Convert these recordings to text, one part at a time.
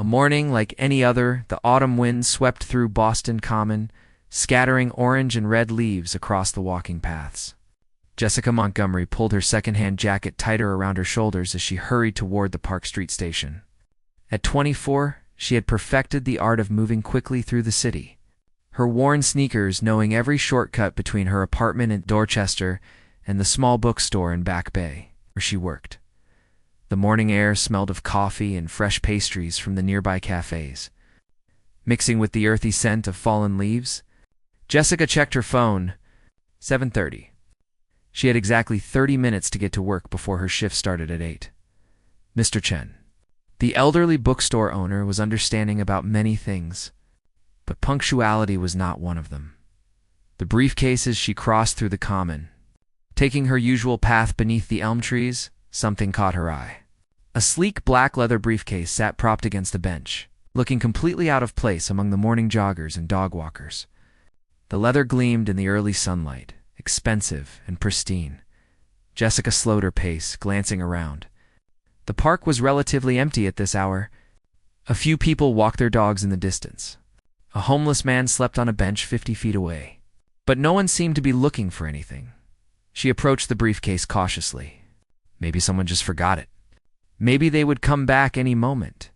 A morning like any other, the autumn wind swept through Boston Common, scattering orange and red leaves across the walking paths. Jessica Montgomery pulled her second-hand jacket tighter around her shoulders as she hurried toward the Park Street station. At 24, she had perfected the art of moving quickly through the city. Her worn sneakers knowing every shortcut between her apartment in Dorchester and the small bookstore in Back Bay, where she worked. The morning air smelled of coffee and fresh pastries from the nearby cafes. Mixing with the earthy scent of fallen leaves, Jessica checked her phone. 7:30. She had exactly 30 minutes to get to work before her shift started at 8. Mr. Chen, the elderly bookstore owner, was understanding about many things, but punctuality was not one of them. The briefcases she crossed through the common. Taking her usual path beneath the elm trees, something caught her eye. A sleek black leather briefcase sat propped against a bench, looking completely out of place among the morning joggers and dog walkers. The leather gleamed in the early sunlight, expensive and pristine. Jessica slowed her pace, glancing around. The park was relatively empty at this hour. A few people walked their dogs in the distance. A homeless man slept on a bench 50 feet away. But no one seemed to be looking for anything. She approached the briefcase cautiously. Maybe someone just forgot it. Maybe they would come back any moment.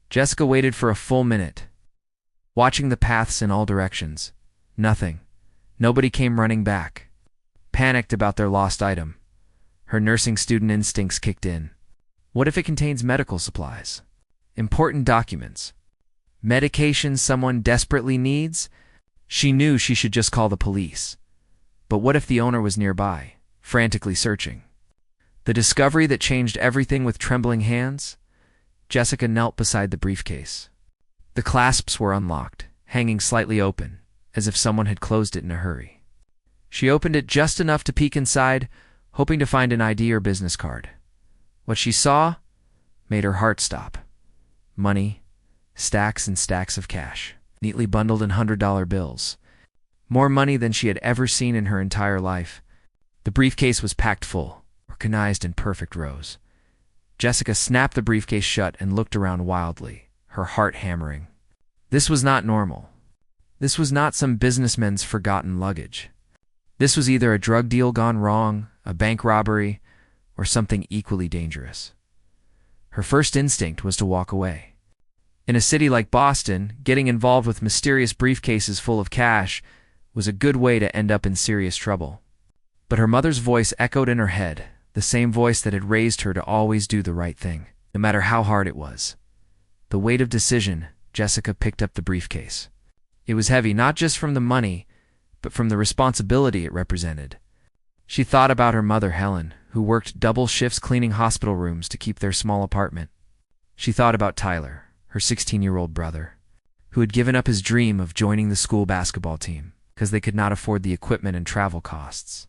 Jessica waited for a full minute, watching the paths in all directions. Nothing. Nobody came running back. Panicked about their lost item, her nursing student instincts kicked in. What if it contains medical supplies? Important documents? Medication someone desperately needs? She knew she should just call the police. But what if the owner was nearby, frantically searching? The discovery that changed everything with trembling hands? Jessica knelt beside the briefcase. The clasps were unlocked, hanging slightly open, as if someone had closed it in a hurry. She opened it just enough to peek inside, hoping to find an ID or business card. What she saw made her heart stop. Money, stacks and stacks of cash, neatly bundled in $100 bills. More money than she had ever seen in her entire life. The briefcase was packed full, organized in perfect rows. Jessica snapped the briefcase shut and looked around wildly, her heart hammering. This was not normal. This was not some businessman's forgotten luggage. This was either a drug deal gone wrong, a bank robbery, or something equally dangerous. Her first instinct was to walk away. In a city like Boston, getting involved with mysterious briefcases full of cash was a good way to end up in serious trouble. But her mother's voice echoed in her head, the same voice that had raised her to always do the right thing, no matter how hard it was. The weight of decision, Jessica picked up the briefcase. It was heavy not just from the money, but from the responsibility it represented. She thought about her mother, Helen, who worked double shifts cleaning hospital rooms to keep their small apartment. She thought about Tyler, her 16-year-old brother, who had given up his dream of joining the school basketball team because they could not afford the equipment and travel costs.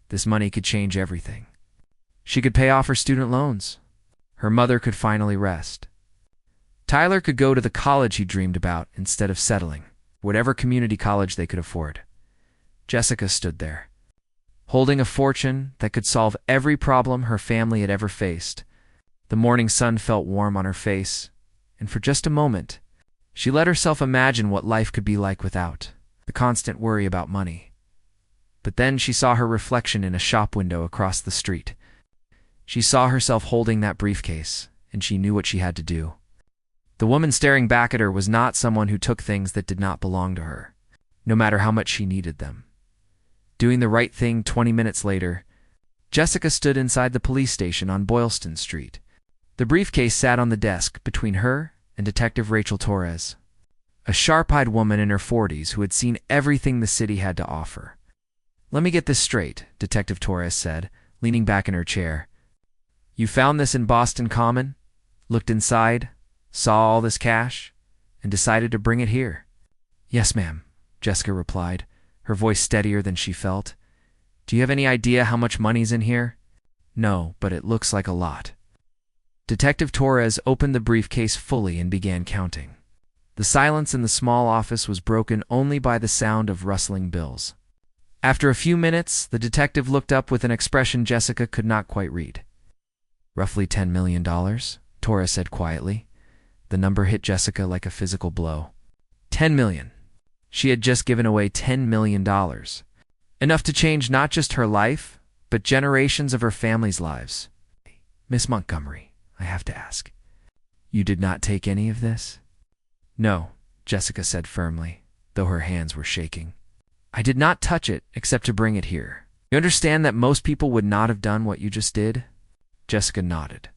This money could change everything. She could pay off her student loans. Her mother could finally rest. Tyler could go to the college he dreamed about instead of settling, whatever community college they could afford. Jessica stood there, holding a fortune that could solve every problem her family had ever faced. The morning sun felt warm on her face, and for just a moment, she let herself imagine what life could be like without the constant worry about money. But then she saw her reflection in a shop window across the street. She saw herself holding that briefcase, and she knew what she had to do. The woman staring back at her was not someone who took things that did not belong to her, no matter how much she needed them. Doing the right thing 20 minutes later, Jessica stood inside the police station on Boylston Street. The briefcase sat on the desk between her and Detective Rachel Torres, a sharp-eyed woman in her 40s who had seen everything the city had to offer. "Let me get this straight," Detective Torres said, leaning back in her chair. "You found this in Boston Common, looked inside, saw all this cash, and decided to bring it here?" "Yes, ma'am," Jessica replied, her voice steadier than she felt. "Do you have any idea how much money's in here?" "No, but it looks like a lot." Detective Torres opened the briefcase fully and began counting. The silence in the small office was broken only by the sound of rustling bills. After a few minutes, the detective looked up with an expression Jessica could not quite read. "Roughly $10 million, Torres said quietly. The number hit Jessica like a physical blow. 10 million. She had just given away $10 million. Enough to change not just her life, but generations of her family's lives. Miss Montgomery, I have to ask. You did not take any of this? No, Jessica said firmly, though her hands were shaking. I did not touch it except to bring it here. You understand that most people would not have done what you just did? Jessica nodded.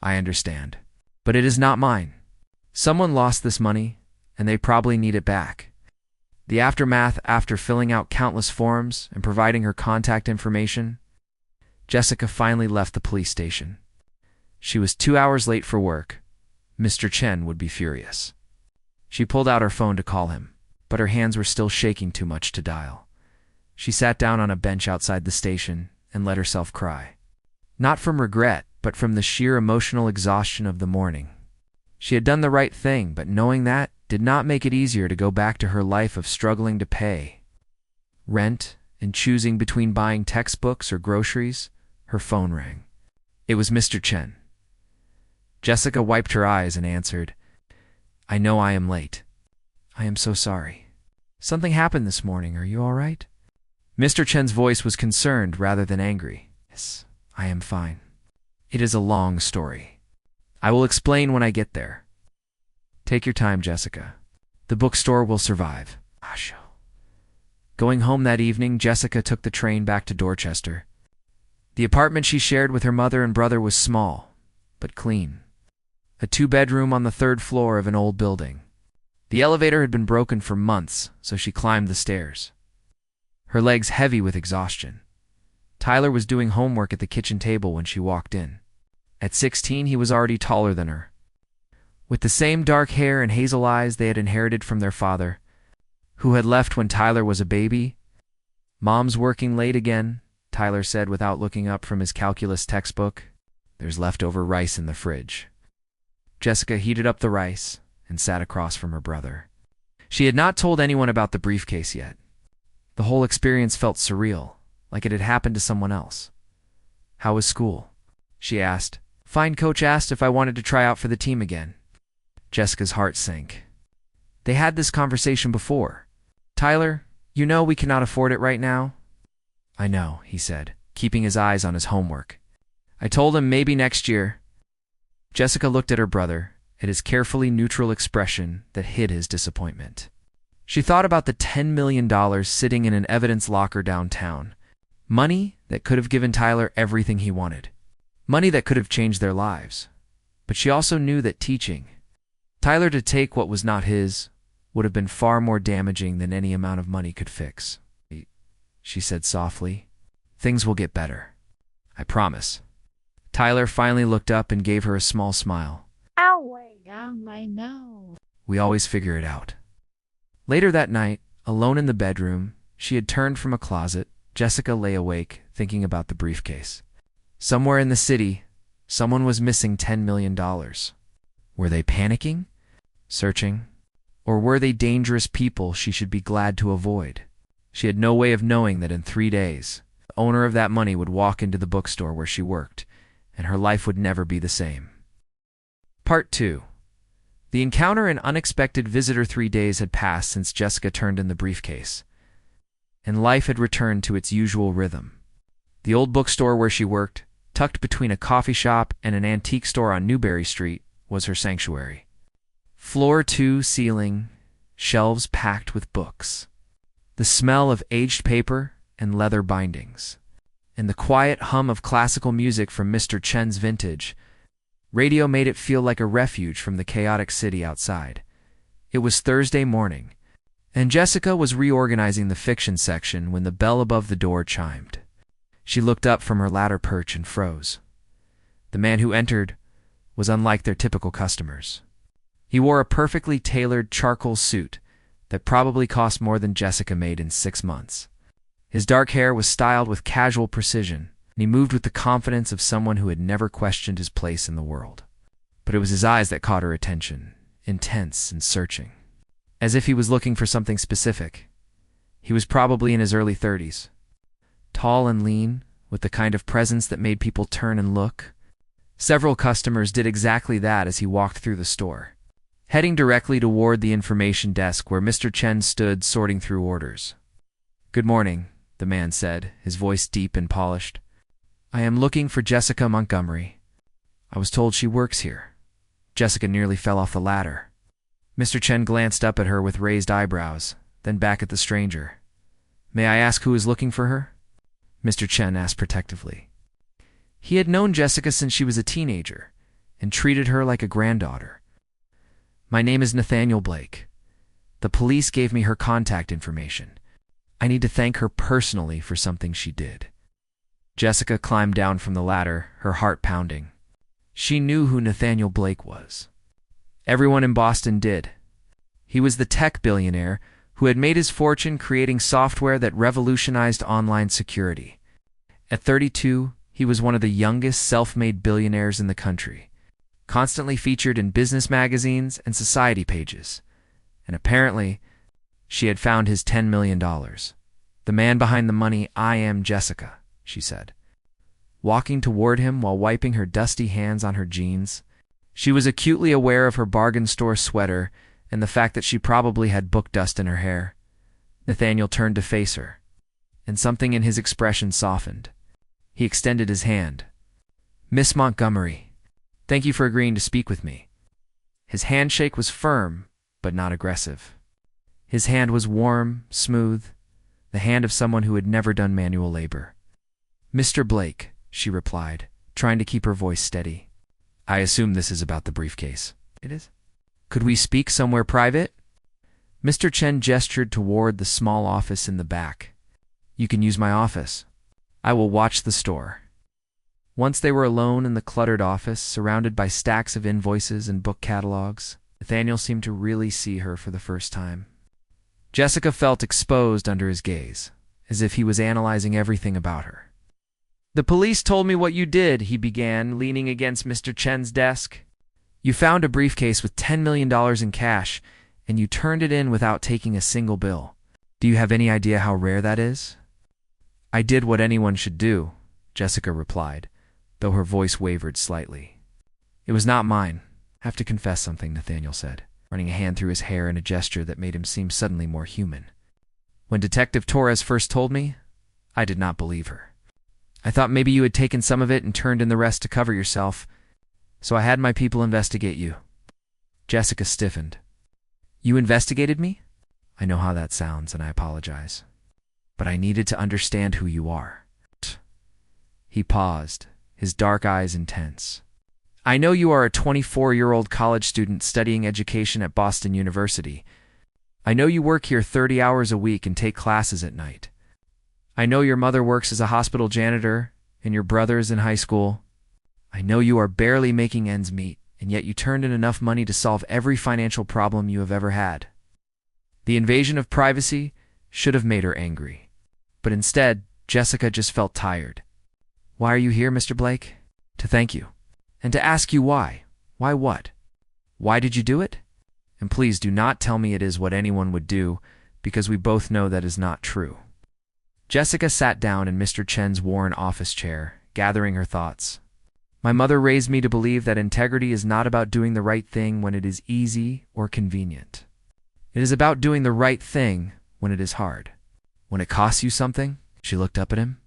I understand. But it is not mine. Someone lost this money, and they probably need it back. The aftermath after filling out countless forms and providing her contact information, Jessica finally left the police station. She was 2 hours late for work. Mr. Chen would be furious. She pulled out her phone to call him, but her hands were still shaking too much to dial. She sat down on a bench outside the station and let herself cry. Not from regret, but from the sheer emotional exhaustion of the morning. She had done the right thing, but knowing that did not make it easier to go back to her life of struggling to pay rent and choosing between buying textbooks or groceries. Her phone rang. It was Mr. Chen. Jessica wiped her eyes and answered, I know I am late. I am so sorry. Something happened this morning. Are you all right? Mr. Chen's voice was concerned rather than angry. Yes, I am fine. It is a long story. I will explain when I get there. Take your time, Jessica. The bookstore will survive. Asho. Going home that evening, Jessica took the train back to Dorchester. The apartment she shared with her mother and brother was small, but clean. A 2-bedroom on the 3rd floor of an old building. The elevator had been broken for months, so she climbed the stairs, her legs heavy with exhaustion. Tyler was doing homework at the kitchen table when she walked in. At 16, he was already taller than her. With the same dark hair and hazel eyes they had inherited from their father, who had left when Tyler was a baby. Mom's working late again, Tyler said without looking up from his calculus textbook. There's leftover rice in the fridge. Jessica heated up the rice and sat across from her brother. She had not told anyone about the briefcase yet. The whole experience felt surreal, like it had happened to someone else. How was school? She asked. Fine. Coach asked if I wanted to try out for the team again. Jessica's heart sank. They had this conversation before. Tyler, you know we cannot afford it right now. I know, he said, keeping his eyes on his homework. I told him maybe next year. Jessica looked at her brother, at his carefully neutral expression that hid his disappointment. She thought about the $10 million sitting in an evidence locker downtown. Money that could have given Tyler everything he wanted. Money that could have changed their lives. But she also knew that teaching Tyler to take what was not his would have been far more damaging than any amount of money could fix. She said softly, things will get better. I promise. Tyler finally looked up and gave her a small smile. Ow, I know. We always figure it out. Later that night, alone in the bedroom, she had turned from a closet. Jessica lay awake, thinking about the briefcase. Somewhere in the city, someone was missing $10 million. Were they panicking? Searching? Or were they dangerous people she should be glad to avoid? She had no way of knowing that in 3 days, the owner of that money would walk into the bookstore where she worked, and her life would never be the same. Part 2. The encounter and unexpected visitor. 3 days had passed since Jessica turned in the briefcase, and life had returned to its usual rhythm. The old bookstore where she worked, tucked between a coffee shop and an antique store on Newberry Street, was her sanctuary. Floor to ceiling, shelves packed with books. The smell of aged paper and leather bindings, and the quiet hum of classical music from Mr. Chen's vintage radio made it feel like a refuge from the chaotic city outside. It was Thursday morning, and Jessica was reorganizing the fiction section when the bell above the door chimed. She looked up from her ladder perch and froze. The man who entered was unlike their typical customers. He wore a perfectly tailored charcoal suit that probably cost more than Jessica made in 6 months. His dark hair was styled with casual precision, and he moved with the confidence of someone who had never questioned his place in the world. But it was his eyes that caught her attention, intense and searching, as if he was looking for something specific. He was probably in his early 30s, tall and lean, with the kind of presence that made people turn and look. Several customers did exactly that as he walked through the store. heading directly toward the information desk where Mr. Chen stood sorting through orders. "Good morning," the man said, his voice deep and polished. "I am looking for Jessica Montgomery. I was told she works here." Jessica nearly fell off the ladder. Mr. Chen glanced up at her with raised eyebrows, then back at the stranger. "May I ask who is looking for her?" Mr. Chen asked protectively. He had known Jessica since she was a teenager and treated her like a granddaughter. "My name is Nathaniel Blake. The police gave me her contact information. I need to thank her personally for something she did." Jessica climbed down from the ladder, her heart pounding. She knew who Nathaniel Blake was. Everyone in Boston did. He was the tech billionaire who had made his fortune creating software that revolutionized online security. At 32, he was one of the youngest self-made billionaires in the country, constantly featured in business magazines and society pages. And apparently, she had found his $10 million. "The man behind the money, I am Jessica," she said, walking toward him while wiping her dusty hands on her jeans. She was acutely aware of her bargain store sweater and the fact that she probably had book dust in her hair. Nathaniel turned to face her, and something in his expression softened. He extended his hand. "Miss Montgomery, thank you for agreeing to speak with me." His handshake was firm, but not aggressive. His hand was warm, smooth, the hand of someone who had never done manual labor. "Mr. Blake," she replied, trying to keep her voice steady. "I assume this is about the briefcase." "It is." "Could we speak somewhere private?" Mr. Chen gestured toward the small office in the back. "You can use my office. I will watch the store." Once they were alone in the cluttered office, surrounded by stacks of invoices and book catalogs, Nathaniel seemed to really see her for the first time. Jessica felt exposed under his gaze, as if he was analyzing everything about her. "The police told me what you did," he began, leaning against Mr. Chen's desk. "You found a briefcase with $10 million in cash, and you turned it in without taking a single bill. Do you have any idea how rare that is?" "I did what anyone should do," Jessica replied, though her voice wavered slightly. "It was not mine. I have to confess something," Nathaniel said, running a hand through his hair in a gesture that made him seem suddenly more human. "When Detective Torres first told me, I did not believe her. I thought maybe you had taken some of it and turned in the rest to cover yourself, so I had my people investigate you." Jessica stiffened. "You investigated me? I know how that sounds, and I apologize. But I needed to understand who you are." He paused, his dark eyes intense. "I know you are a 24-year-old college student studying education at Boston University. I know you work here 30 hours a week and take classes at night. I know your mother works as a hospital janitor, and your brother is in high school. I know you are barely making ends meet, and yet you turned in enough money to solve every financial problem you have ever had." The invasion of privacy should have made her angry. But instead, Jessica just felt tired. "Why are you here, Mr. Blake?" "To thank you. And to ask you why." "Why what?" "Why did you do it? And please do not tell me it is what anyone would do, because we both know that is not true." Jessica sat down in Mr. Chen's worn office chair, gathering her thoughts. "My mother raised me to believe that integrity is not about doing the right thing when it is easy or convenient. It is about doing the right thing when it is hard. When it costs you something," she looked up at him,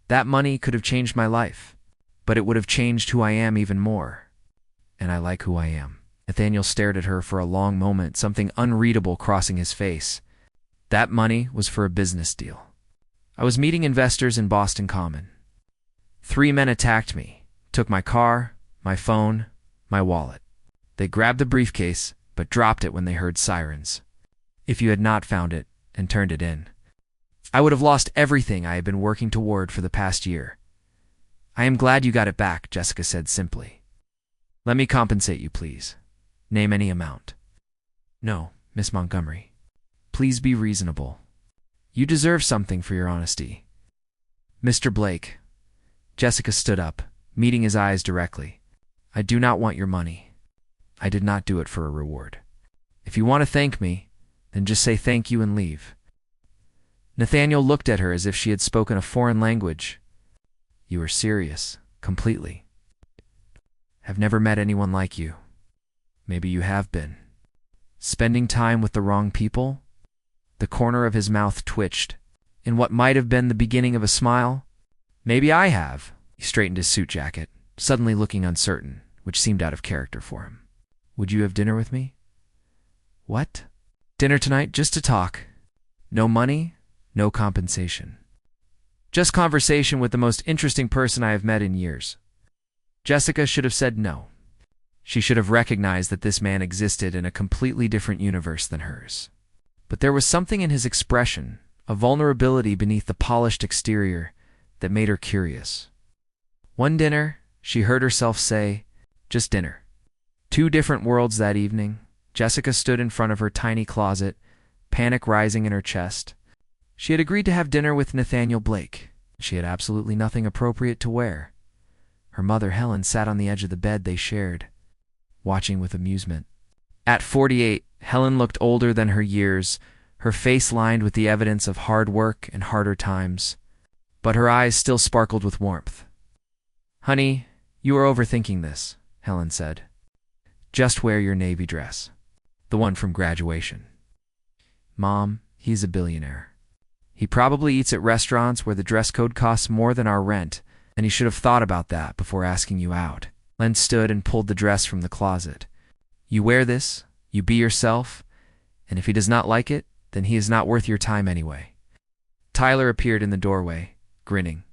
"that money could have changed my life, but it would have changed who I am even more. And I like who I am." Nathaniel stared at her for a long moment, something unreadable crossing his face. "That money was for a business deal. I was meeting investors in Boston Common. 3 men attacked me, took my car, my phone, my wallet. They grabbed the briefcase, but dropped it when they heard sirens. If you had not found it and turned it in, I would have lost everything I had been working toward for the past year. I am glad you got it back," Jessica said simply. "Let me compensate you, please. Name any amount." "No, Miss Montgomery. Please be reasonable. You deserve something for your honesty." "Mr. Blake." Jessica stood up, meeting his eyes directly. "I do not want your money. I did not do it for a reward. If you want to thank me, then just say thank you and leave." Nathaniel looked at her as if she had spoken a foreign language. "You are serious, completely. Have never met anyone like you. Maybe you have been." Spending time with the wrong people? The corner of his mouth twitched. In what might have been the beginning of a smile? Maybe I have. He straightened his suit jacket, suddenly looking uncertain, which seemed out of character for him. Would you have dinner with me? What? Dinner tonight, just to talk. No money, no compensation. Just conversation with the most interesting person I have met in years. Jessica should have said no. She should have recognized that this man existed in a completely different universe than hers. But there was something in his expression, a vulnerability beneath the polished exterior, that made her curious. One dinner, she heard herself say, just dinner. 2 different worlds that evening. Jessica stood in front of her tiny closet, panic rising in her chest. She had agreed to have dinner with Nathaniel Blake. She had absolutely nothing appropriate to wear. Her mother, Helen, sat on the edge of the bed they shared, watching with amusement. At 48, Helen looked older than her years, her face lined with the evidence of hard work and harder times. But her eyes still sparkled with warmth. Honey, you are overthinking this, Helen said. Just wear your navy dress. The one from graduation. Mom, he's a billionaire. He probably eats at restaurants where the dress code costs more than our rent, and he should have thought about that before asking you out. Len stood and pulled the dress from the closet. You wear this, you be yourself, and if he does not like it, then he is not worth your time anyway. Tyler appeared in the doorway, grinning.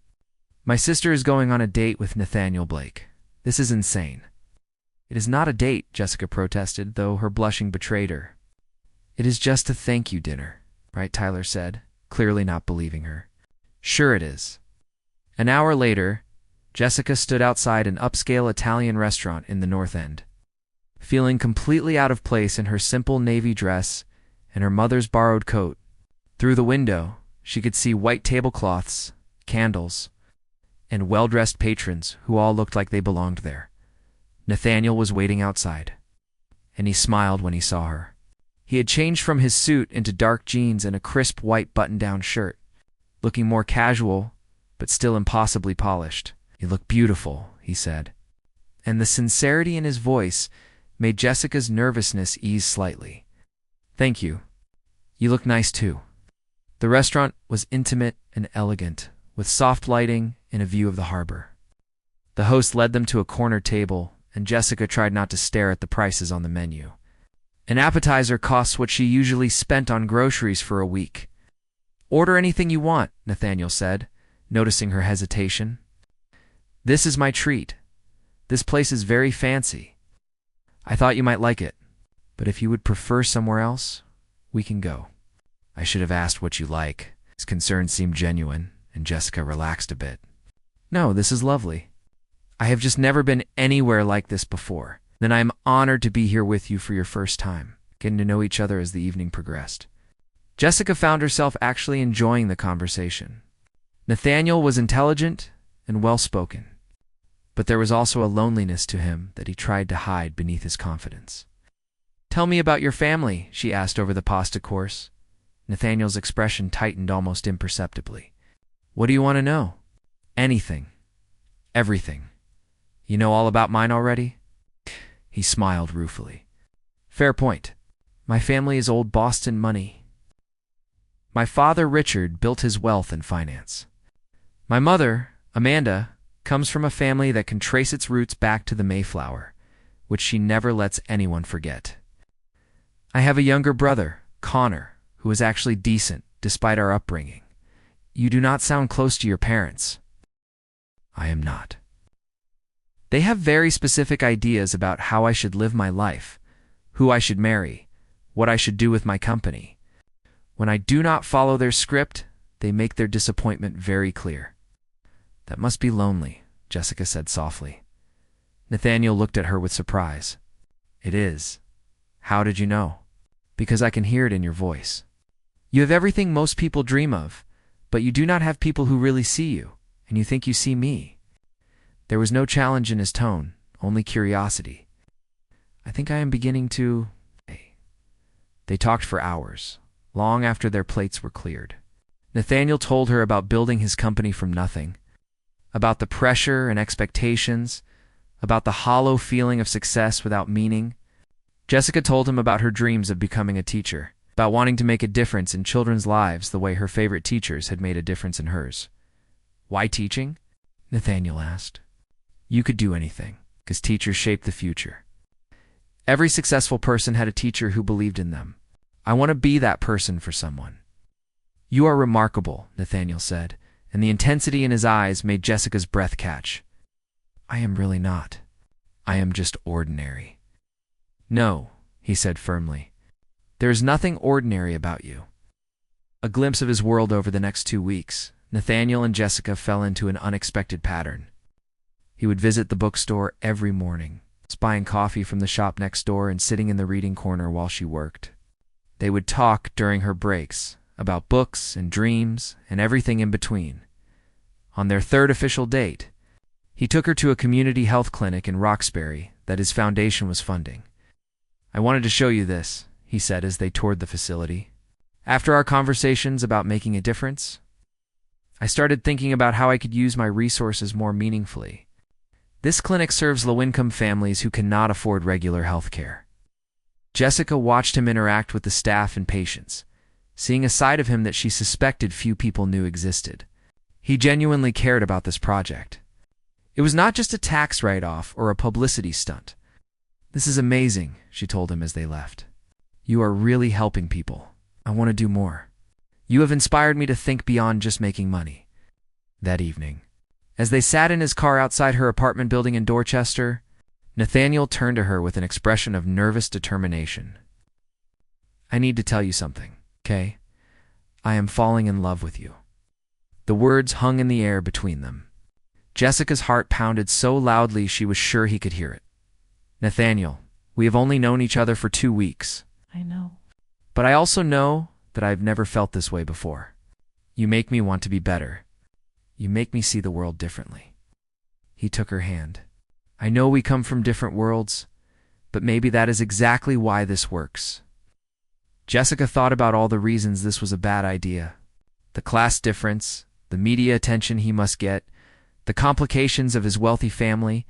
My sister is going on a date with Nathaniel Blake. This is insane. It is not a date, Jessica protested, though her blushing betrayed her. It is just a thank you dinner, right? Tyler said, clearly not believing her. Sure it is. An hour later, Jessica stood outside an upscale Italian restaurant in the North End. Feeling completely out of place in her simple navy dress and her mother's borrowed coat, through the window she could see white tablecloths, candles, and well-dressed patrons who all looked like they belonged there. Nathaniel was waiting outside, and he smiled when he saw her. He had changed from his suit into dark jeans and a crisp white button-down shirt, looking more casual, but still impossibly polished. You look beautiful, he said, and the sincerity in his voice made Jessica's nervousness ease slightly. Thank you. You look nice too. The restaurant was intimate and elegant, with soft lighting and a view of the harbor. The host led them to a corner table, and Jessica tried not to stare at the prices on the menu. An appetizer costs what she usually spent on groceries for a week. Order anything you want, Nathaniel said, noticing her hesitation. This is my treat. This place is very fancy. I thought you might like it, but if you would prefer somewhere else, we can go. I should have asked what you like. His concern seemed genuine, and Jessica relaxed a bit. No, this is lovely. I have just never been anywhere like this before. Then I am honored to be here with you for your first time, getting to know each other as the evening progressed. Jessica found herself actually enjoying the conversation. Nathaniel was intelligent and well-spoken, but there was also a loneliness to him that he tried to hide beneath his confidence. Tell me about your family, she asked over the pasta course. Nathaniel's expression tightened almost imperceptibly. What do you want to know? Anything. Everything. You know all about mine already? He smiled ruefully. Fair point. My family is old Boston money. My father, Richard, built his wealth in finance. My mother, Amanda, comes from a family that can trace its roots back to the Mayflower, which she never lets anyone forget. I have a younger brother, Connor, who is actually decent despite our upbringing. You do not sound close to your parents. I am not. They have very specific ideas about how I should live my life, who I should marry, what I should do with my company. When I do not follow their script, they make their disappointment very clear. That must be lonely, Jessica said softly. Nathaniel looked at her with surprise. It is. How did you know? Because I can hear it in your voice. You have everything most people dream of, but you do not have people who really see you, and you think you see me. There was no challenge in his tone, only curiosity. I think I am beginning to... They talked for hours, long after their plates were cleared. Nathaniel told her about building his company from nothing, about the pressure and expectations, about the hollow feeling of success without meaning. Jessica told him about her dreams of becoming a teacher, about wanting to make a difference in children's lives the way her favorite teachers had made a difference in hers. Why teaching? Nathaniel asked. You could do anything, because teachers shape the future. Every successful person had a teacher who believed in them. I want to be that person for someone. You are remarkable, Nathaniel said, and the intensity in his eyes made Jessica's breath catch. I am really not. I am just ordinary. No, he said firmly. There is nothing ordinary about you. A glimpse of his world over the next 2 weeks, Nathaniel and Jessica fell into an unexpected pattern. He would visit the bookstore every morning, buying coffee from the shop next door and sitting in the reading corner while she worked. They would talk during her breaks about books and dreams and everything in between. On their third official date, he took her to a community health clinic in Roxbury that his foundation was funding. I wanted to show you this, he said as they toured the facility. After our conversations about making a difference, I started thinking about how I could use my resources more meaningfully. This clinic serves low-income families who cannot afford regular health care. Jessica watched him interact with the staff and patients, seeing a side of him that she suspected few people knew existed. He genuinely cared about this project. It was not just a tax write-off or a publicity stunt. This is amazing, she told him as they left. You are really helping people. I want to do more. You have inspired me to think beyond just making money. That evening, as they sat in his car outside her apartment building in Dorchester, Nathaniel turned to her with an expression of nervous determination. I need to tell you something, Kay. I am falling in love with you. The words hung in the air between them. Jessica's heart pounded so loudly she was sure he could hear it. Nathaniel, we have only known each other for 2 weeks. I know. But I also know that I've never felt this way before. You make me want to be better. You make me see the world differently. He took her hand. I know we come from different worlds, but maybe that is exactly why this works. Jessica thought about all the reasons this was a bad idea. The class difference, the media attention he must get, the complications of his wealthy family,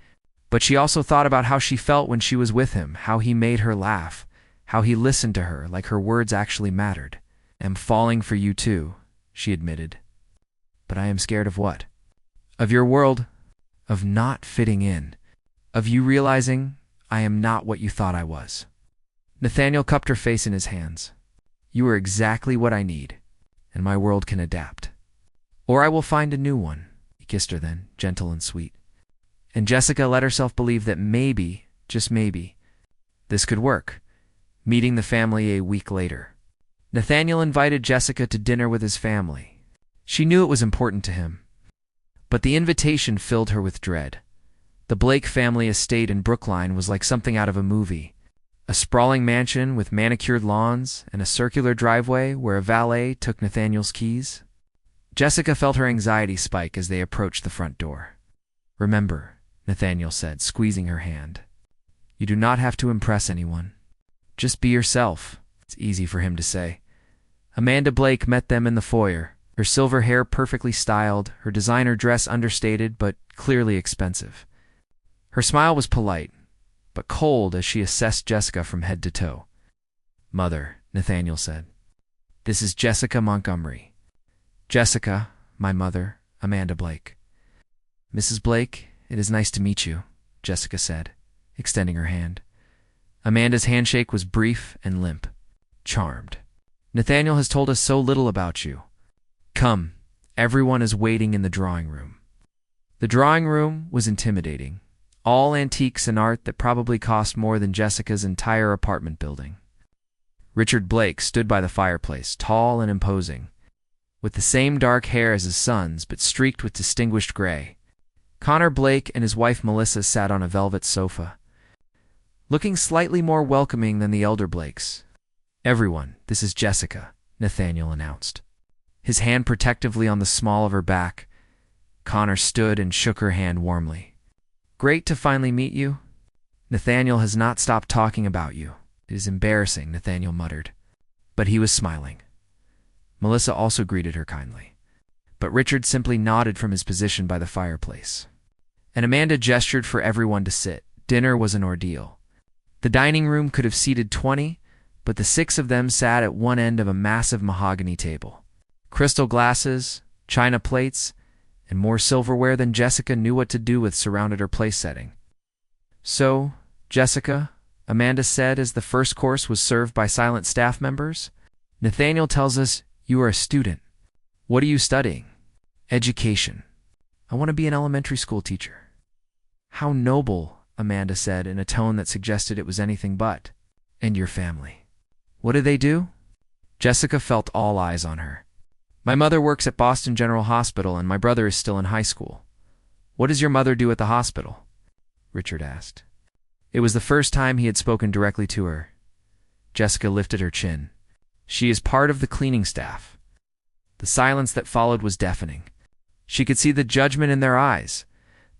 but she also thought about how she felt when she was with him, how he made her laugh, how he listened to her like her words actually mattered. I'm falling for you too, she admitted. But I am scared of what? Of your world, of not fitting in, of you realizing I am not what you thought I was. Nathaniel cupped her face in his hands. You are exactly what I need, and my world can adapt. Or I will find a new one. He kissed her then, gentle and sweet. And Jessica let herself believe that maybe, just maybe, this could work. Meeting the family a week later, Nathaniel invited Jessica to dinner with his family. She knew it was important to him, but the invitation filled her with dread. The Blake family estate in Brookline was like something out of a movie. A sprawling mansion with manicured lawns and a circular driveway where a valet took Nathaniel's keys. Jessica felt her anxiety spike as they approached the front door. Remember, Nathaniel said, squeezing her hand. You do not have to impress anyone. Just be yourself. It's easy for him to say. Amanda Blake met them in the foyer, her silver hair perfectly styled, her designer dress understated but clearly expensive. Her smile was polite, but cold as she assessed Jessica from head to toe. Mother, Nathaniel said. This is Jessica Montgomery. Jessica, my mother, Amanda Blake. Mrs. Blake, it is nice to meet you, Jessica said, extending her hand. Amanda's handshake was brief and limp. Charmed. Nathaniel has told us so little about you. Come, everyone is waiting in the drawing room. The drawing room was intimidating. All antiques and art that probably cost more than Jessica's entire apartment building. Richard Blake stood by the fireplace, tall and imposing, with the same dark hair as his son's but streaked with distinguished gray. Connor Blake and his wife Melissa sat on a velvet sofa, looking slightly more welcoming than the elder Blakes. Everyone, this is Jessica, Nathaniel announced. His hand protectively on the small of her back, Connor stood and shook her hand warmly. Great to finally meet you. Nathaniel has not stopped talking about you. It is embarrassing, Nathaniel muttered. But he was smiling. Melissa also greeted her kindly. But Richard simply nodded from his position by the fireplace. And Amanda gestured for everyone to sit. Dinner was an ordeal. The dining room could have seated 20, but the 6 of them sat at one end of a massive mahogany table. Crystal glasses, china plates, and more silverware than Jessica knew what to do with surrounded her place setting. "So, Jessica," Amanda said as the first course was served by silent staff members, "Nathaniel tells us you are a student. What are you studying?" "Education. I want to be an elementary school teacher." "How noble," Amanda said in a tone that suggested it was anything but. "And your family? What do they do?" Jessica felt all eyes on her. "My mother works at Boston General Hospital and my brother is still in high school." "What does your mother do at the hospital?" Richard asked. It was the first time he had spoken directly to her. Jessica lifted her chin. "She is part of the cleaning staff." The silence that followed was deafening. She could see the judgment in their eyes,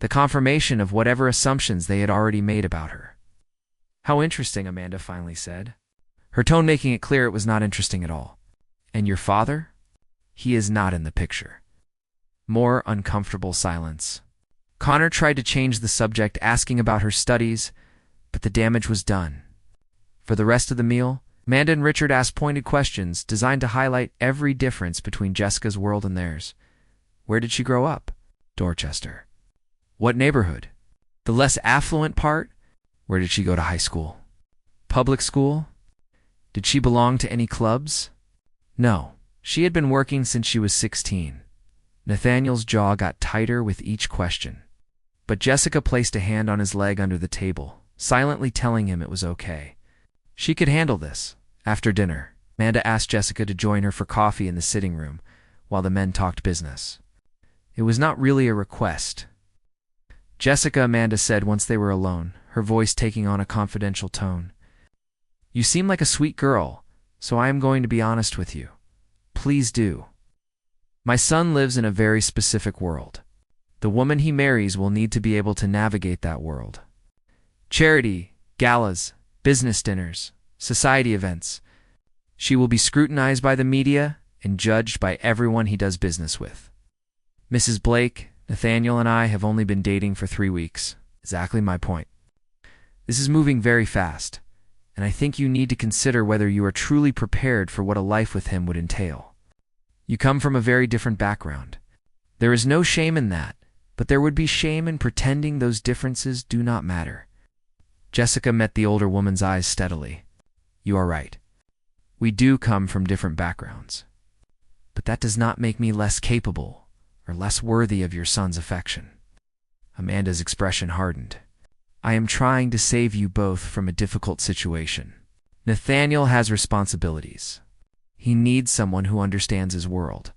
the confirmation of whatever assumptions they had already made about her. "How interesting," Amanda finally said, her tone making it clear it was not interesting at all. "And your father?" "He is not in the picture." More uncomfortable silence. Connor tried to change the subject, asking about her studies, but the damage was done. For the rest of the meal, Amanda and Richard asked pointed questions designed to highlight every difference between Jessica's world and theirs. Where did she grow up? Dorchester. What neighborhood? The less affluent part? Where did she go to high school? Public school? Did she belong to any clubs? No. She had been working since she was 16. Nathaniel's jaw got tighter with each question. But Jessica placed a hand on his leg under the table, silently telling him it was okay. She could handle this. After dinner, Amanda asked Jessica to join her for coffee in the sitting room while the men talked business. It was not really a request. "Jessica," Amanda said once they were alone, her voice taking on a confidential tone, "you seem like a sweet girl, so I am going to be honest with you. Please do. My son lives in a very specific world. The woman he marries will need to be able to navigate that world. Charity, galas, business dinners, society events. She will be scrutinized by the media and judged by everyone he does business with. Mrs. Blake, Nathaniel and I have only been dating for 3 weeks. Exactly my point. This is moving very fast, and I think you need to consider whether you are truly prepared for what a life with him would entail. You come from a very different background. There is no shame in that, but there would be shame in pretending those differences do not matter." Jessica met the older woman's eyes steadily. "You are right. We do come from different backgrounds. But that does not make me less capable or less worthy of your son's affection." Amanda's expression hardened. "I am trying to save you both from a difficult situation. Nathaniel has responsibilities. He needs someone who understands his world.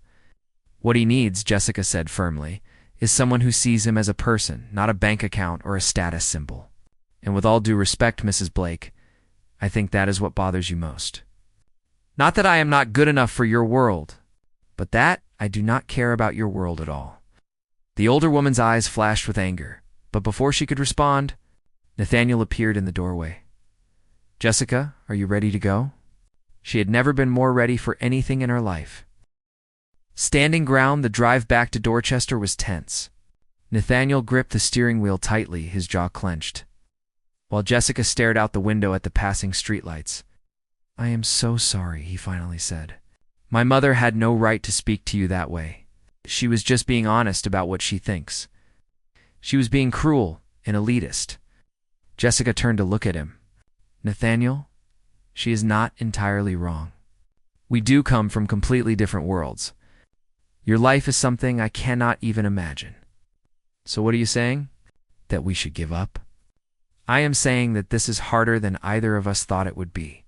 What he needs," Jessica said firmly, "is someone who sees him as a person, not a bank account or a status symbol. And with all due respect, Mrs. Blake, I think that is what bothers you most. Not that I am not good enough for your world, but that I do not care about your world at all." The older woman's eyes flashed with anger, but before she could respond, Nathaniel appeared in the doorway. "Jessica, are you ready to go?" She had never been more ready for anything in her life. Standing ground, the drive back to Dorchester was tense. Nathaniel gripped the steering wheel tightly, his jaw clenched, while Jessica stared out the window at the passing streetlights. "I am so sorry," he finally said. "My mother had no right to speak to you that way. She was just being honest about what she thinks. She was being cruel and elitist." Jessica turned to look at him. "Nathaniel, she is not entirely wrong. We do come from completely different worlds. Your life is something I cannot even imagine. So what are you saying? That we should give up?" "I am saying that this is harder than either of us thought it would be.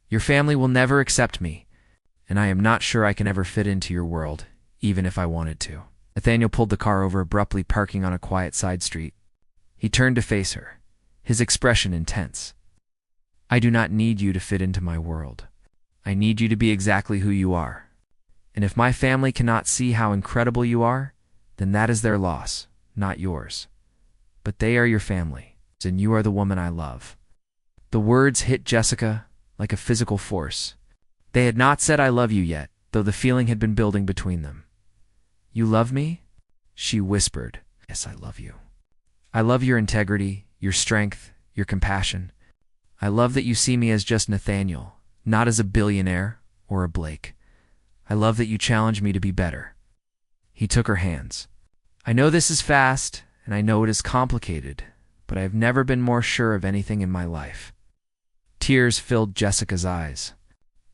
Your family will never accept me, and I am not sure I can ever fit into your world, even if I wanted to." Nathaniel pulled the car over, abruptly parking on a quiet side street. He turned to face her, his expression intense. "I do not need you to fit into my world. I need you to be exactly who you are. And if my family cannot see how incredible you are, then that is their loss, not yours. But they are your family, and you are the woman I love." The words hit Jessica like a physical force. They had not said "I love you" yet, though the feeling had been building between them. "You love me?" she whispered. "Yes, I love you. I love your integrity, your strength, your compassion. I love that you see me as just Nathaniel, not as a billionaire or a Blake. I love that you challenge me to be better. He took her hands. I know this is fast, and I know it is complicated, but I have never been more sure of anything in my life. Tears filled Jessica's eyes.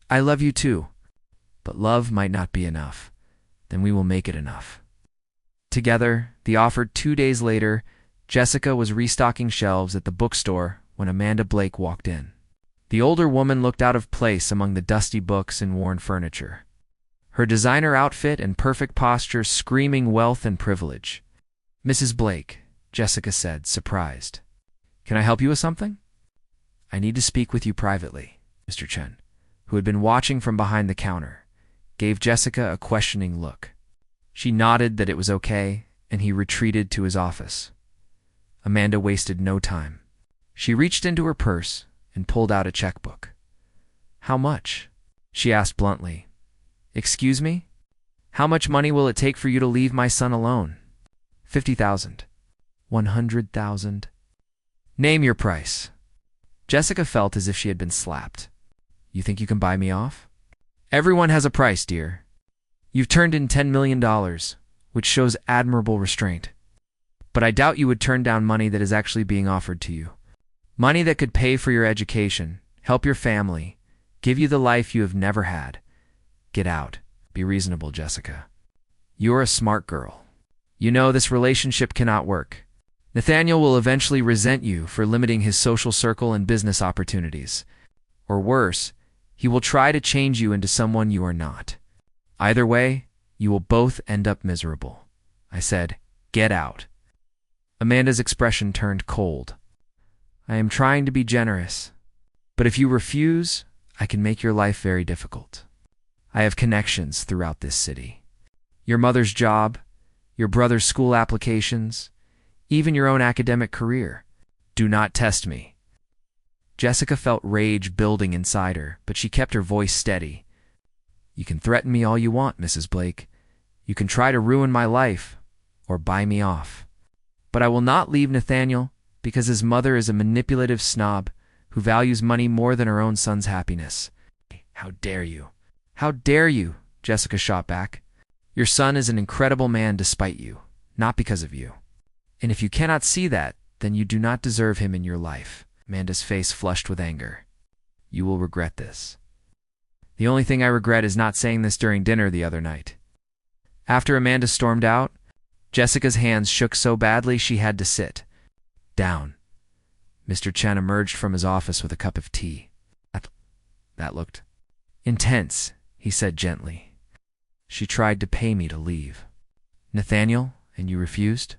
I love you too, but love might not be enough. Then we will make it enough. Together, they offered 2 days later. Jessica was restocking shelves at the bookstore when Amanda Blake walked in. The older woman looked out of place among the dusty books and worn furniture. Her designer outfit and perfect posture screaming wealth and privilege. Mrs. Blake, Jessica said, surprised. Can I help you with something? I need to speak with you privately, Mr. Chen, who had been watching from behind the counter, gave Jessica a questioning look. She nodded that it was okay, and he retreated to his office. Amanda wasted no time. She reached into her purse and pulled out a checkbook. How much? She asked bluntly. Excuse me? How much money will it take for you to leave my son alone? 50,000. 100,000. Name your price. Jessica felt as if she had been slapped. You think you can buy me off? Everyone has a price, dear. You've turned in $10 million, which shows admirable restraint. But I doubt you would turn down money that is actually being offered to you. Money that could pay for your education, help your family, give you the life you have never had. Get out. Be reasonable, Jessica. You're a smart girl. You know this relationship cannot work. Nathaniel will eventually resent you for limiting his social circle and business opportunities. Or worse, he will try to change you into someone you are not. Either way, you will both end up miserable. I said, get out. Amanda's expression turned cold. I am trying to be generous, but if you refuse, I can make your life very difficult. I have connections throughout this city. Your mother's job, your brother's school applications, even your own academic career. Do not test me. Jessica felt rage building inside her, but she kept her voice steady. You can threaten me all you want, Mrs. Blake. You can try to ruin my life or buy me off. But I will not leave Nathaniel because his mother is a manipulative snob who values money more than her own son's happiness. How dare you? How dare you? Jessica shot back. Your son is an incredible man despite you, not because of you. And if you cannot see that, then you do not deserve him in your life. Amanda's face flushed with anger. You will regret this. The only thing I regret is not saying this during dinner the other night. After Amanda stormed out, Jessica's hands shook so badly she had to sit down. Mr. Chen emerged from his office with a cup of tea. That looked intense, he said gently. She tried to pay me to leave. Nathaniel, and you refused?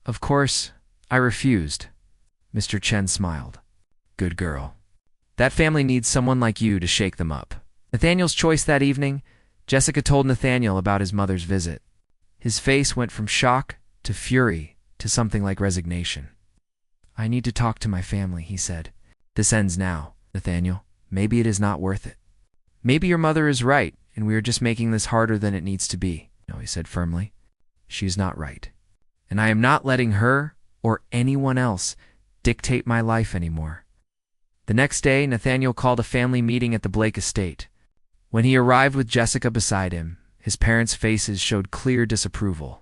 Of course, I refused. Mr. Chen smiled. Good girl. That family needs someone like you to shake them up. Nathaniel's choice that evening, Jessica told Nathaniel about his mother's visit. His face went from shock to fury to something like resignation. I need to talk to my family, he said. This ends now, Nathaniel. Maybe it is not worth it. Maybe your mother is right, and we are just making this harder than it needs to be. No, he said firmly. She is not right. And I am not letting her or anyone else dictate my life anymore. The next day, Nathaniel called a family meeting at the Blake estate. When he arrived with Jessica beside him, his parents' faces showed clear disapproval.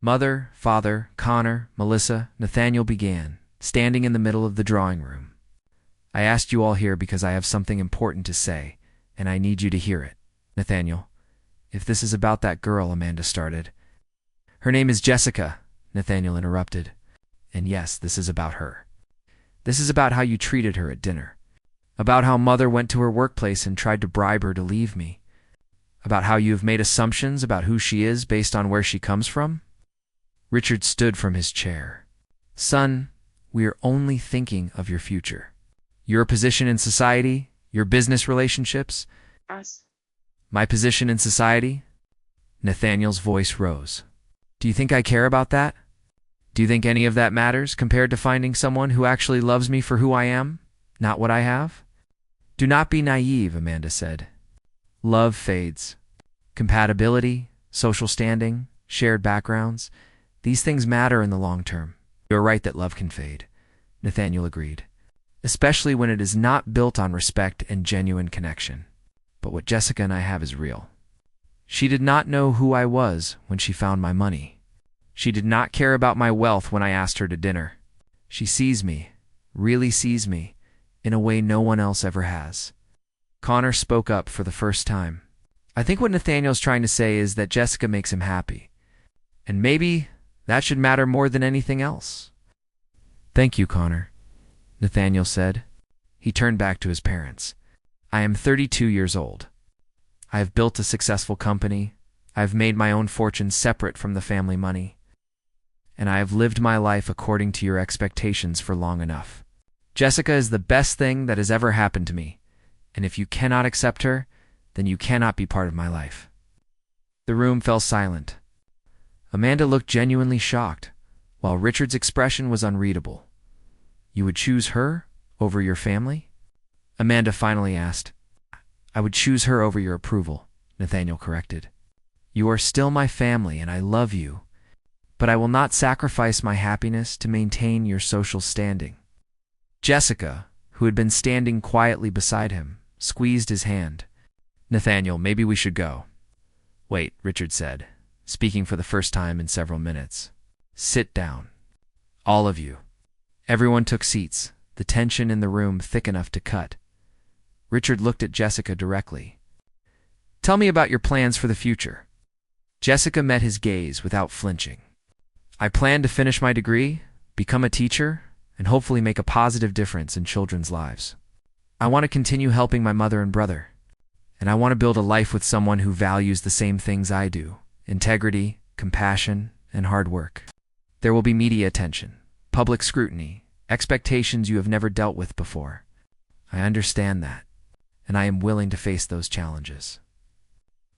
Mother, father, Connor, Melissa, Nathaniel began, standing in the middle of the drawing room. I asked you all here because I have something important to say, and I need you to hear it. Nathaniel, if this is about that girl, Amanda started. Her name is Jessica, Nathaniel interrupted. And yes, this is about her. This is about how you treated her at dinner. About how Mother went to her workplace and tried to bribe her to leave me. About how you have made assumptions about who she is based on where she comes from. Richard stood from his chair. Son, we are only thinking of your future. Your position in society, your business relationships. Us. My position in society? Nathaniel's voice rose. Do you think I care about that? Do you think any of that matters compared to finding someone who actually loves me for who I am, not what I have? Do not be naive, Amanda said. Love fades. Compatibility, social standing, shared backgrounds, these things matter in the long term. You're right that love can fade. Nathaniel agreed. especially when it is not built on respect and genuine connection. But what Jessica and I have is real. She did not know who I was when she found my money. She did not care about my wealth when I asked her to dinner. She sees me, really sees me, in a way no one else ever has. Connor spoke up for the first time. I think what Nathaniel's trying to say is that Jessica makes him happy. And maybe that should matter more than anything else. Thank you, Connor, Nathaniel said. He turned back to his parents. I am 32 years old. I have built a successful company. I have made my own fortune separate from the family money. And I have lived my life according to your expectations for long enough. Jessica is the best thing that has ever happened to me. And if you cannot accept her, then you cannot be part of my life. The room fell silent. Amanda looked genuinely shocked, while Richard's expression was unreadable. You would choose her over your family? Amanda finally asked. I would choose her over your approval, Nathaniel corrected. You are still my family and I love you, but I will not sacrifice my happiness to maintain your social standing. Jessica, who had been standing quietly beside him, squeezed his hand. Nathaniel, maybe we should go. Wait, Richard said, speaking for the first time in several minutes. Sit down. All of you. Everyone took seats, the tension in the room thick enough to cut. Richard looked at Jessica directly. Tell me about your plans for the future. Jessica met his gaze without flinching. I plan to finish my degree, become a teacher, and hopefully make a positive difference in children's lives. I want to continue helping my mother and brother. And I want to build a life with someone who values the same things I do: integrity, compassion, and hard work. There will be media attention, public scrutiny, expectations you have never dealt with before. I understand that, and I am willing to face those challenges.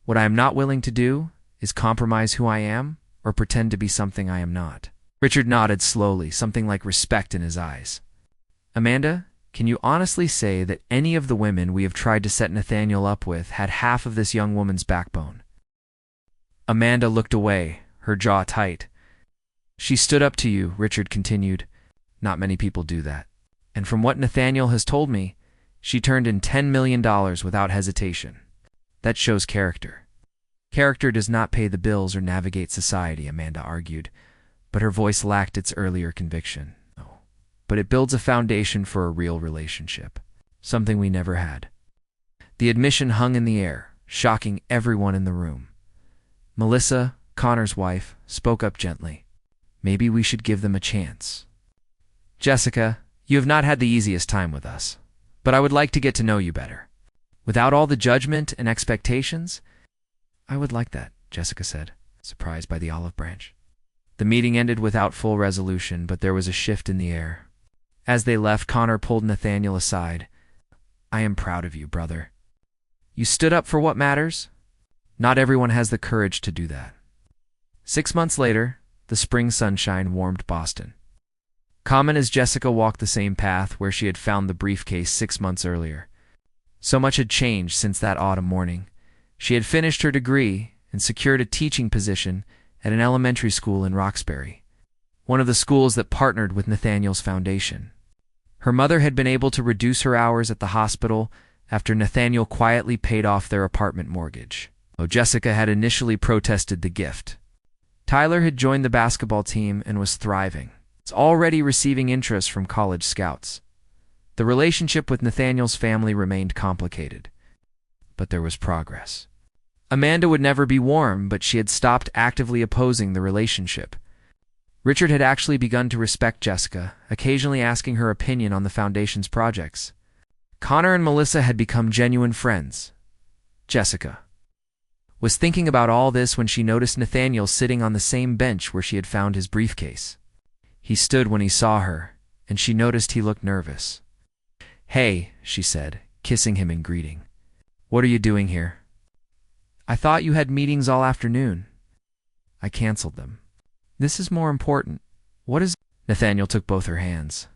What I am not willing to do is compromise who I am or pretend to be something I am not. Richard nodded slowly, something like respect in his eyes. Amanda, can you honestly say that any of the women we have tried to set Nathaniel up with had half of this young woman's backbone? Amanda looked away, her jaw tight. She stood up to you, Richard continued. Not many people do that. And from what Nathaniel has told me, she turned in $10 million without hesitation. That shows character. Character does not pay the bills or navigate society, Amanda argued, but her voice lacked its earlier conviction. But it builds a foundation for a real relationship, something we never had. The admission hung in the air, shocking everyone in the room. Melissa, Connor's wife, spoke up gently. Maybe we should give them a chance. Jessica, you have not had the easiest time with us, but I would like to get to know you better. Without all the judgment and expectations. I would like that, Jessica said, surprised by the olive branch. The meeting ended without full resolution, but there was a shift in the air. As they left, Connor pulled Nathaniel aside. I am proud of you, brother. You stood up for what matters. Not everyone has the courage to do that. 6 months later, the spring sunshine warmed Boston. Common as Jessica walked the same path where she had found the briefcase 6 months earlier. So much had changed since that autumn morning. She had finished her degree and secured a teaching position at an elementary school in Roxbury, one of the schools that partnered with Nathaniel's foundation. Her mother had been able to reduce her hours at the hospital after Nathaniel quietly paid off their apartment mortgage, though Jessica had initially protested the gift. Tyler had joined the basketball team and was thriving. It's already receiving interest from college scouts. The relationship with Nathaniel's family remained complicated, but there was progress. Amanda would never be warm, but she had stopped actively opposing the relationship. Richard had actually begun to respect Jessica, occasionally asking her opinion on the foundation's projects. Connor and Melissa had become genuine friends. Jessica was thinking about all this when she noticed Nathaniel sitting on the same bench where she had found his briefcase. He stood when he saw her, and she noticed he looked nervous. Hey, she said, kissing him in greeting. What are you doing here? I thought you had meetings all afternoon. I canceled them. This is more important. What is... Nathaniel took both her hands.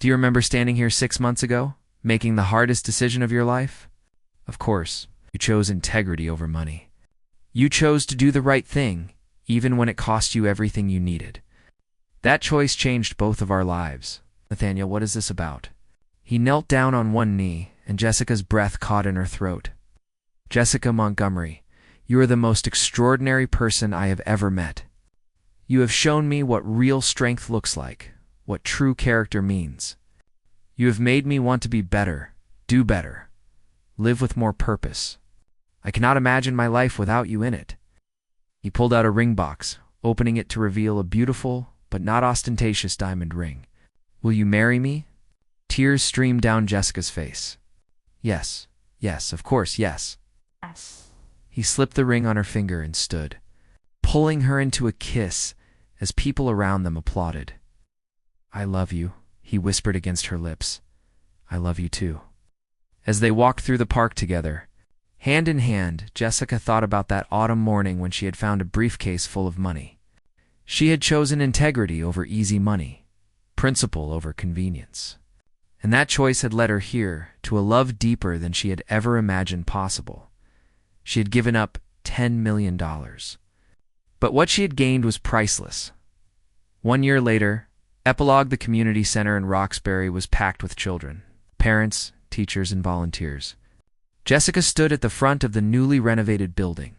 Do you remember standing here 6 months ago, making the hardest decision of your life? Of course, you chose integrity over money. You chose to do the right thing, even when it cost you everything you needed. That choice changed both of our lives. Nathaniel, what is this about? He knelt down on one knee, and Jessica's breath caught in her throat. Jessica Montgomery, you are the most extraordinary person I have ever met. You have shown me what real strength looks like, what true character means. You have made me want to be better, do better, live with more purpose. I cannot imagine my life without you in it. He pulled out a ring box, opening it to reveal a beautiful but not ostentatious diamond ring. Will you marry me? Tears streamed down Jessica's face. Yes, yes, of course, yes. Yes. He slipped the ring on her finger and stood, pulling her into a kiss as people around them applauded. I love you, he whispered against her lips. I love you too. As they walked through the park together, hand in hand, Jessica thought about that autumn morning when she had found a briefcase full of money. She had chosen integrity over easy money, principle over convenience. And that choice had led her here, to a love deeper than she had ever imagined possible. She had given up $10 million. But what she had gained was priceless. 1 year later, Epilogue, the community center in Roxbury, was packed with children, parents, teachers, and volunteers. Jessica stood at the front of the newly renovated building,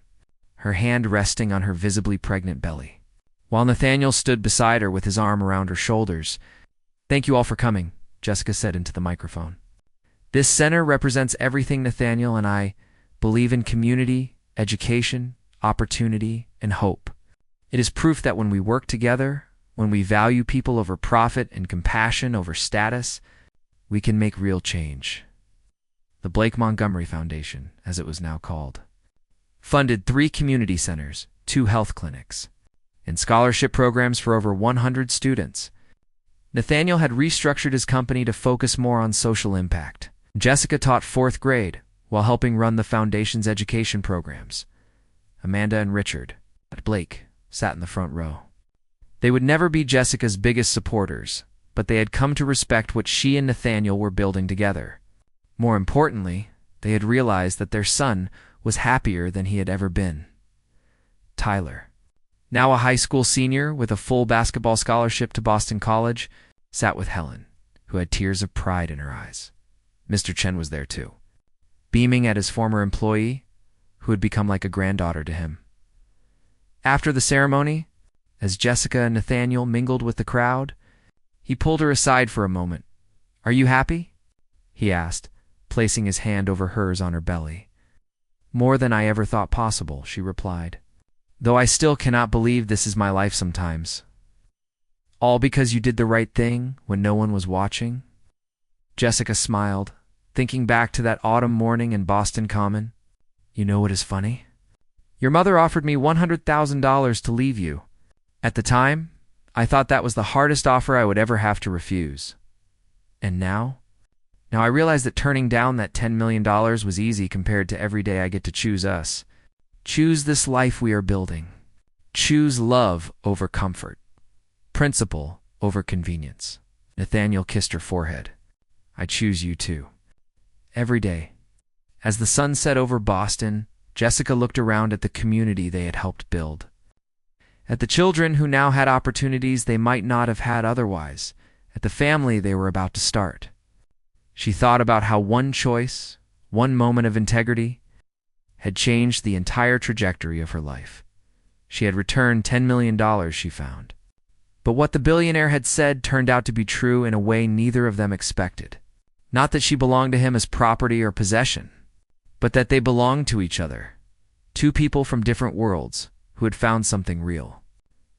her hand resting on her visibly pregnant belly, while Nathaniel stood beside her with his arm around her shoulders. Thank you all for coming, Jessica said into the microphone. This center represents everything Nathaniel and I believe in: community, education, opportunity, and hope. It is proof that when we work together, when we value people over profit and compassion over status, we can make real change. The Blake Montgomery Foundation, as it was now called, funded 3 community centers, 2 health clinics, and scholarship programs for over 100 students. Nathaniel had restructured his company to focus more on social impact. Jessica taught 4th grade while helping run the foundation's education programs. Amanda and Richard, at Blake, sat in the front row. They would never be Jessica's biggest supporters, but they had come to respect what she and Nathaniel were building together. More importantly, they had realized that their son was happier than he had ever been. Tyler, now a high school senior with a full basketball scholarship to Boston College, sat with Helen, who had tears of pride in her eyes. Mr. Chen was there too, beaming at his former employee, who had become like a granddaughter to him. After the ceremony, as Jessica and Nathaniel mingled with the crowd, he pulled her aside for a moment. Are you happy? He asked, placing his hand over hers on her belly. More than I ever thought possible, she replied. Though I still cannot believe this is my life sometimes. All because you did the right thing when no one was watching? Jessica smiled, thinking back to that autumn morning in Boston Common. You know what is funny? Your mother offered me $100,000 to leave you. At the time, I thought that was the hardest offer I would ever have to refuse. And now? Now I realize that turning down that $10 million was easy compared to every day I get to choose us. Choose this life we are building. Choose love over comfort. Principle over convenience. Nathaniel kissed her forehead. I choose you too. Every day. As the sun set over Boston, Jessica looked around at the community they had helped build. At the children who now had opportunities they might not have had otherwise. At the family they were about to start. She thought about how one choice, one moment of integrity, had changed the entire trajectory of her life. She had returned $10 million, she found. But what the billionaire had said turned out to be true in a way neither of them expected. Not that she belonged to him as property or possession, but that they belonged to each other. 2 people from different worlds who had found something real,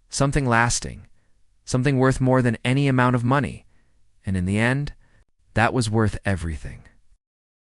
something lasting, something worth more than any amount of money. And in the end, that was worth everything.